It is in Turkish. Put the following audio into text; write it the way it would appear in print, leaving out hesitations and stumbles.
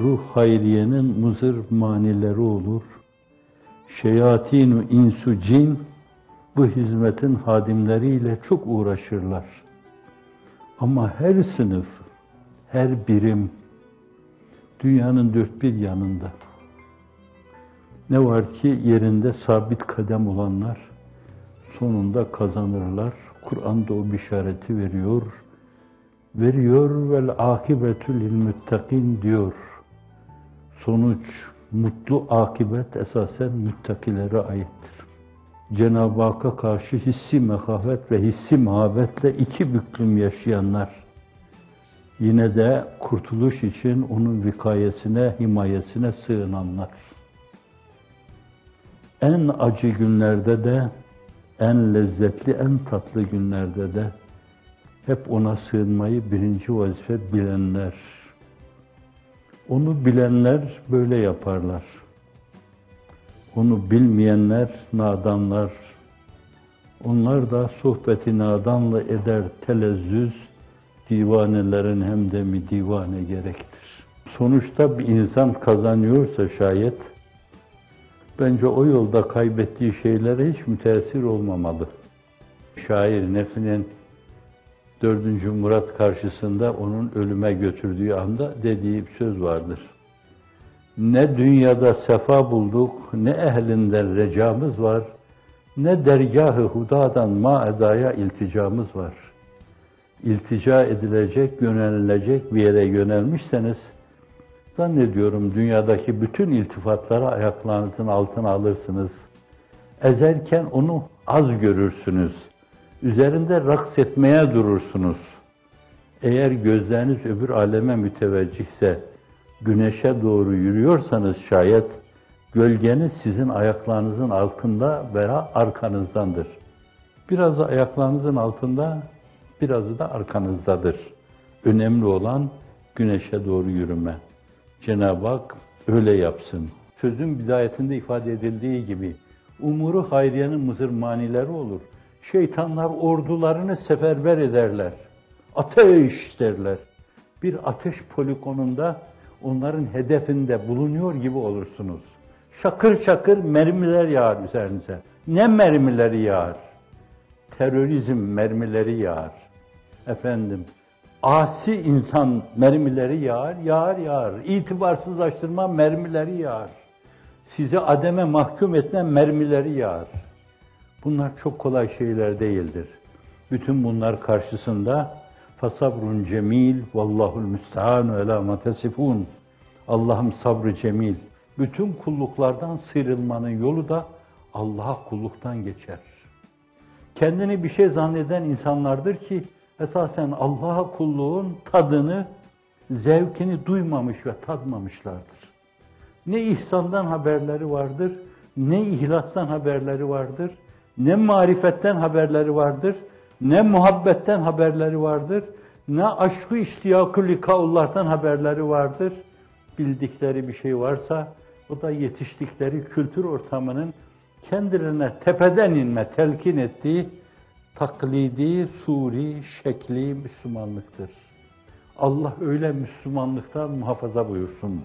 umuru hayriyenin muzır manileri olur. Şeyatinu insu cin bu hizmetin hadimleriyle çok uğraşırlar. Ama her sınıf, her birim dünyanın dört bir yanında. Ne var ki yerinde sabit kadem olanlar sonunda kazanırlar. Kur'an'da o bişareti veriyor. Vel akibetü lil muttakin diyor. Sonuç, mutlu akibet esasen müttakilere aittir. Cenab-ı Hakk'a karşı hissi mehafet ve hissi muhabbetle iki büklüm yaşayanlar, yine de kurtuluş için onun vikayesine, himayesine sığınanlar. En acı günlerde de, en lezzetli, en tatlı günlerde de hep ona sığınmayı birinci vazife bilenler. Onu bilenler böyle yaparlar. Onu bilmeyenler nadanlar. Onlar da sohbeti nadanla eder telezzüz, divanelerin hem de mi divane gerektir. Sonuçta bir insan kazanıyorsa şayet, bence o yolda kaybettiği şeylere hiç müteessir olmamalı. Şair Nefi'nin 4. Murat karşısında onun ölüme götürdüğü anda dediği bir söz vardır. Ne dünyada sefa bulduk, ne ehlinden recamız var, ne dergâh-ı hudadan ma-edaya ilticamız var. İltica edilecek, yönelilecek bir yere yönelmişseniz, zannediyorum dünyadaki bütün iltifatları ayaklarınızın altına alırsınız. Ezerken onu az görürsünüz. Üzerinde raks etmeye durursunuz. Eğer gözleriniz öbür aleme müteveccihse, güneşe doğru yürüyorsanız şayet, gölgeniz sizin ayaklarınızın altında veya arkanızdandır. Biraz da ayaklarınızın altında, biraz da arkanızdadır. Önemli olan güneşe doğru yürüme. Cenab-ı Hak öyle yapsın. Sözün bidayetinde ifade edildiği gibi, umuru hayriyenin mızır manileri olur. Şeytanlar ordularını seferber ederler. Ateş derler. Bir ateş poligonunda onların hedefinde bulunuyor gibi olursunuz. Şakır şakır mermiler yağar üzerinize. Ne mermileri yağar? Terörizm mermileri yağar. Efendim, asi insan mermileri yağar. İtibarsızlaştırma mermileri yağar. Sizi ademe mahkum etme mermileri yağar. Bunlar çok kolay şeyler değildir. Bütün bunlar karşısında fasabrun cemil vallahul müsteanu ala ma tesifun. Allah'ım sabrı cemil. Bütün kulluklardan sıyrılmanın yolu da Allah'a kulluktan geçer. Kendini bir şey zanneden insanlardır ki esasen Allah'a kulluğun tadını, zevkini duymamış ve tadmamışlardır. Ne ihsandan haberleri vardır, ne ihlastan haberleri vardır, ne marifetten haberleri vardır, ne muhabbetten haberleri vardır, ne aşkı iştiyakı likaullah'tan haberleri vardır. Bildikleri bir şey varsa, o da yetiştikleri kültür ortamının kendilerine tepeden inme, telkin ettiği taklidi, suri, şekli Müslümanlıktır. Allah öyle Müslümanlıktan muhafaza buyursun.